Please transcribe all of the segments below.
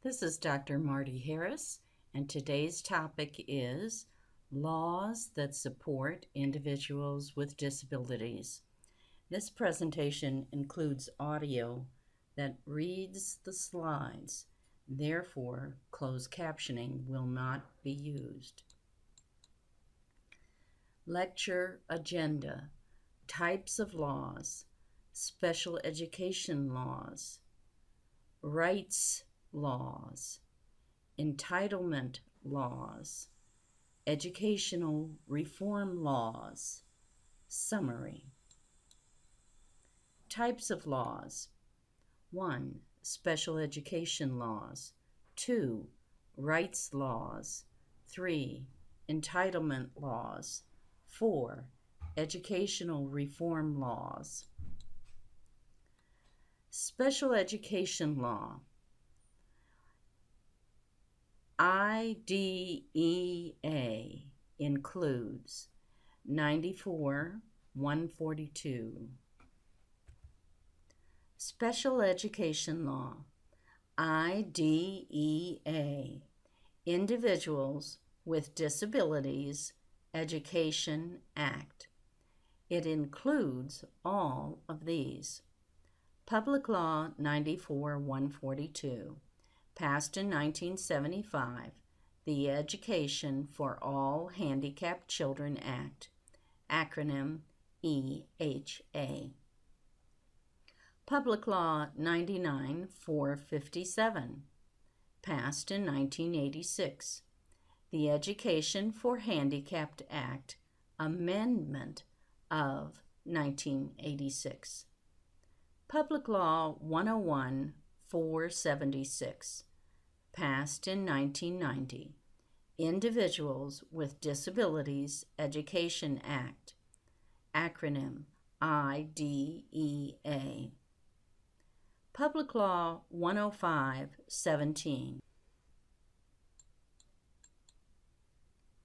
This is Dr. Marty Harris, and today's topic is laws that support individuals with disabilities. This presentation includes audio that reads the slides. Therefore, closed captioning will not be used. Lecture agenda: types of laws, special education laws, rights laws, entitlement laws, educational reform laws. Summary. Types of laws: 1. Special education laws. 2. Rights laws. 3. Entitlement laws. 4. Educational reform laws. Special education law. IDEA includes 94-142. Special education law. IDEA, Individuals with Disabilities Education Act. It includes all of these. Public Law 94-142, passed in 1975, the Education for All Handicapped Children Act, acronym EHA. Public Law 99-457, passed in 1986, the Education for Handicapped Act, amendment of 1986. Public Law 101-476, passed in 1990, Individuals with Disabilities Education Act, acronym IDEA. Public Law 105-17.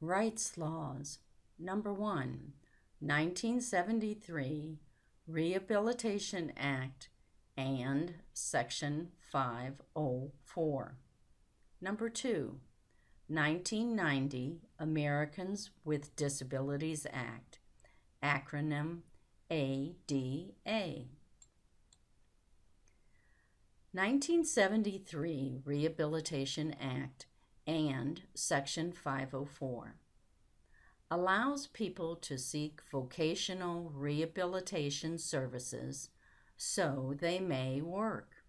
Rights laws. Number 1, 1973 Rehabilitation Act and Section 504. Number 2, 1990 Americans with Disabilities Act, acronym ADA. 1973 Rehabilitation Act and Section 504 allows people to seek vocational rehabilitation services so they may work.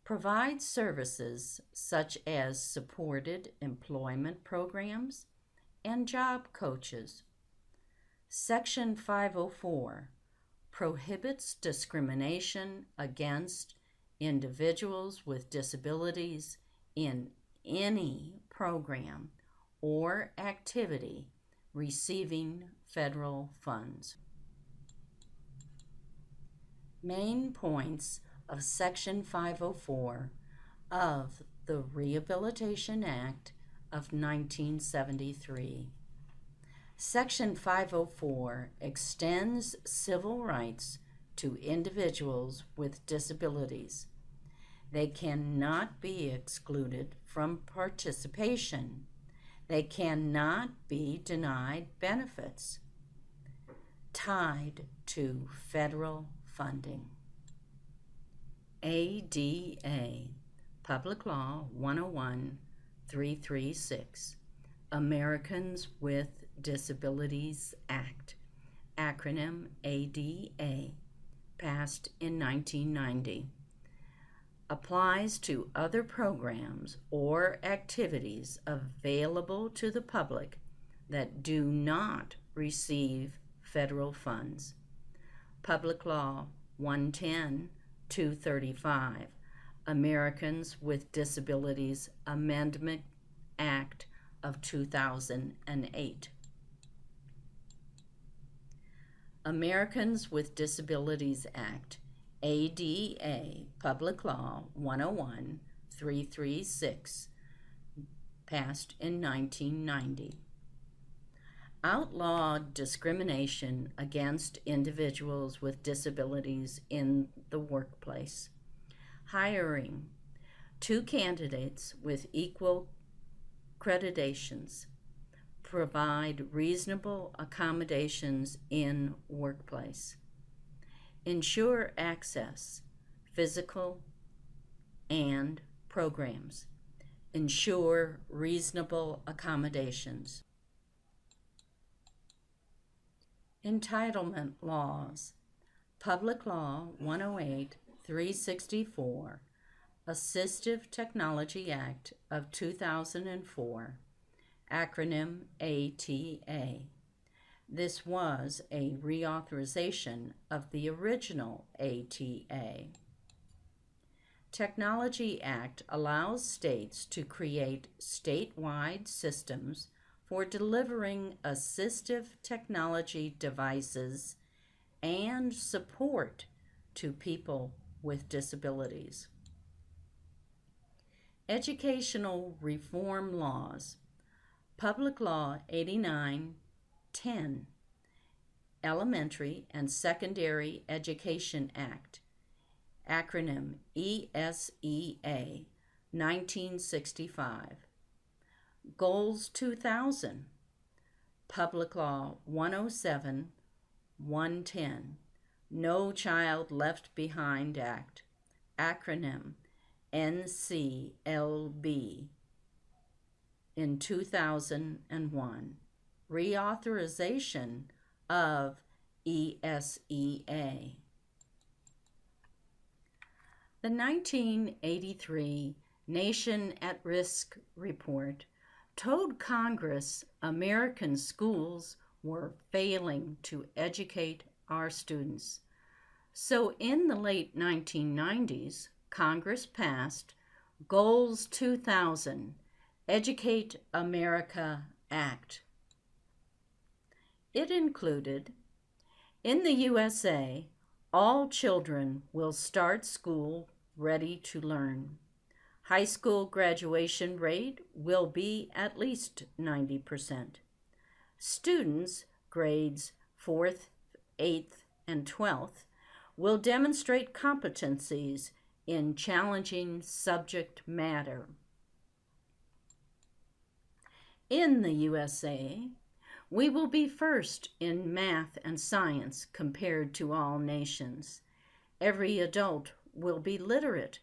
Provides services such as supported employment programs and job coaches. Section 504 prohibits discrimination against individuals with disabilities in any program or activity receiving federal funds. Main points of Section 504 of the Rehabilitation Act of 1973. Section 504 extends civil rights to individuals with disabilities. They cannot be excluded from participation. They cannot be denied benefits tied to federal funding. ADA, Public Law 101-336, Americans with Disabilities Act, acronym ADA, passed in 1990. Applies to other programs or activities available to the public that do not receive federal funds. Public Law 110-235, Americans with Disabilities Amendment Act of 2008. Americans with Disabilities Act, ADA, Public Law 101-336, passed in 1990. Outlawed discrimination against individuals with disabilities in the workplace. Hiring. Two candidates with equal accreditations provide reasonable accommodations in workplace. Ensure access, physical and programs. Ensure reasonable accommodations. Entitlement Laws. Public Law 108-364, Assistive Technology Act of 2004, acronym ATA. This was a reauthorization of the original ATA. Technology Act allows states to create statewide systems for delivering assistive technology devices and support to people with disabilities. Educational Reform Laws. Public Law 89-10, Elementary and Secondary Education Act, acronym ESEA, 1965. Goals 2000, Public Law 107-110, No Child Left Behind Act, acronym NCLB, in 2001, reauthorization of ESEA. The 1983 Nation at Risk Report told Congress American schools were failing to educate our students. So in the late 1990s, Congress passed Goals 2000, Educate America Act. It included, in the USA, all children will start school ready to learn. High school graduation rate will be at least 90%. Students, grades 4th, 8th, and 12th, will demonstrate competencies in challenging subject matter. In the USA, we will be first in math and science compared to all nations. Every adult will be literate.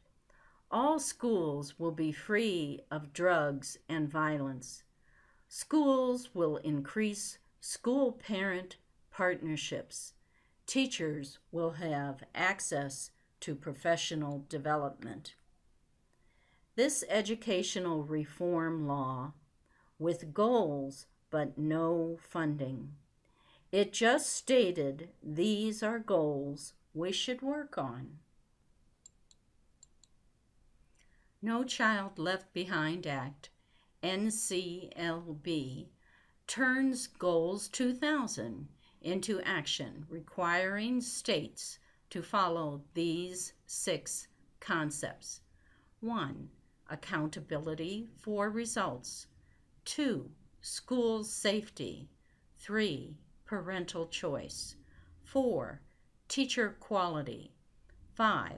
All schools will be free of drugs and violence. Schools will increase school-parent partnerships. Teachers will have access to professional development. This educational reform law, with goals but no funding. It just stated these are goals we should work on. No Child Left Behind Act, NCLB, turns Goals 2000 into action, requiring states to follow these 6 concepts. 1. Accountability for results. 2. School safety. 3. Parental choice. 4. Teacher quality. 5.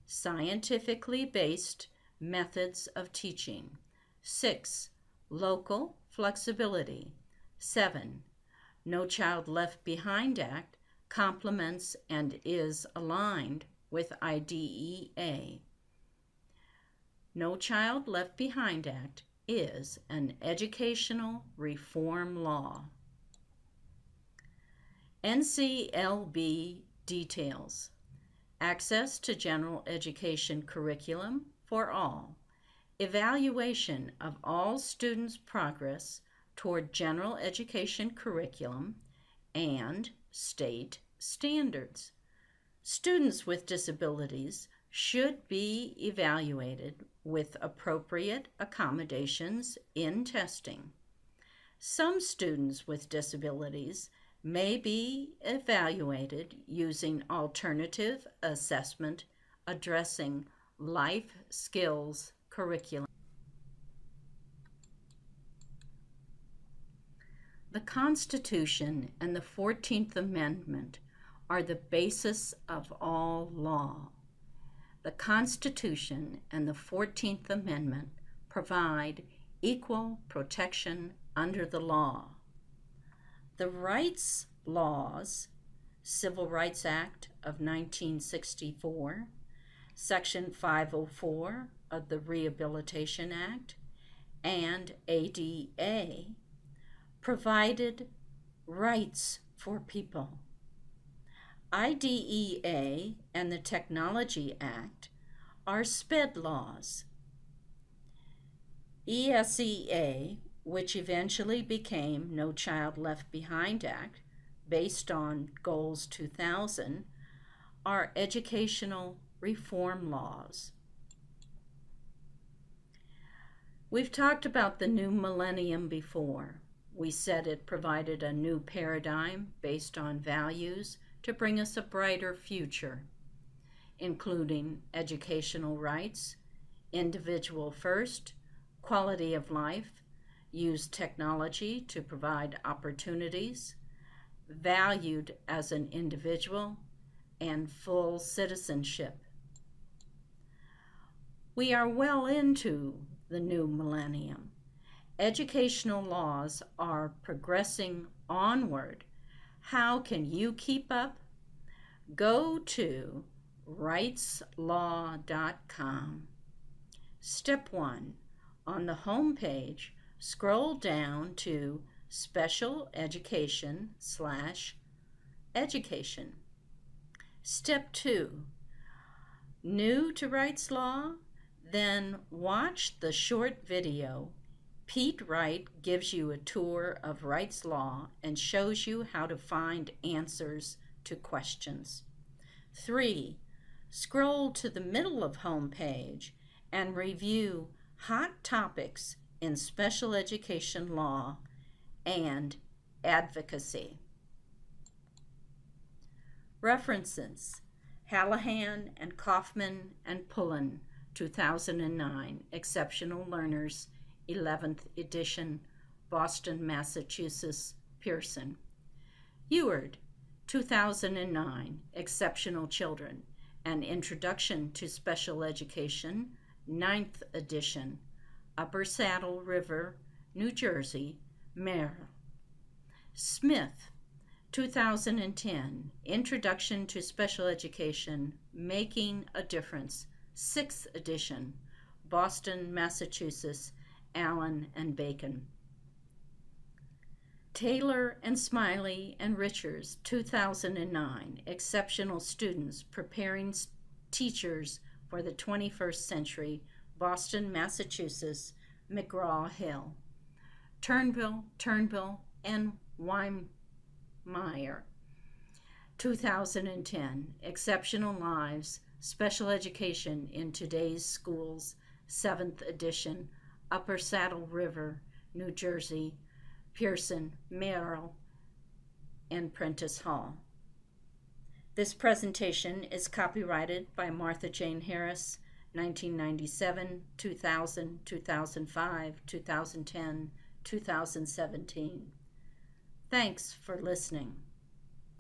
Scientifically based methods of teaching. 6. Local flexibility. 7. No Child Left Behind Act complements and is aligned with IDEA. No Child Left Behind Act is an educational reform law. NCLB Details. Access to general education curriculum for all. Evaluation of all students' progress toward general education curriculum and state standards. Students with disabilities should be evaluated with appropriate accommodations in testing. Some students with disabilities may be evaluated using alternative assessment addressing life skills curriculum. The Constitution and the 14th Amendment are the basis of all law. The Constitution and the 14th Amendment provide equal protection under the law. The rights laws, Civil Rights Act of 1964, Section 504 of the Rehabilitation Act, and ADA, provided rights for people. IDEA and the Technology Act are SPED laws. ESEA, which eventually became No Child Left Behind Act, based on Goals 2000, are educational reform laws. We've talked about the new millennium before. We said it provided a new paradigm based on values to bring us a brighter future, including educational rights, individual first, quality of life, use technology to provide opportunities, valued as an individual, and full citizenship. We are well into the new millennium. Educational laws are progressing onward. How can you keep up? Go to rightslaw.com. Step 1. On the home page, scroll down to Special Education/Education. Step 2. New to Rights Law? Then watch the short video. Pete Wright gives you a tour of Rights Law and shows you how to find answers to questions. 3. Scroll to the middle of home page and review hot topics in special education law and advocacy. References: Hallahan and Kaufman and Pullen, 2009, Exceptional Learners, 11th edition, Boston, Massachusetts, Pearson. Eward, 2009, Exceptional Children, An Introduction to Special Education, 9th edition, Upper Saddle River, New Jersey, Merrill. Smith, 2010, Introduction to Special Education, Making a Difference, 6th edition, Boston, Massachusetts, Allen and Bacon. Taylor and Smiley and Richards, 2009, Exceptional Students Preparing Teachers for the 21st Century, Boston, Massachusetts, McGraw-Hill. Turnbull, and Weinmeier, 2010, Exceptional Lives, Special Education in Today's Schools, 7th edition, Upper Saddle River, New Jersey, Pearson, Merrill, and Prentice Hall. This presentation is copyrighted by Martha Jane Harris, 1997, 2000, 2005, 2010, 2017. Thanks for listening.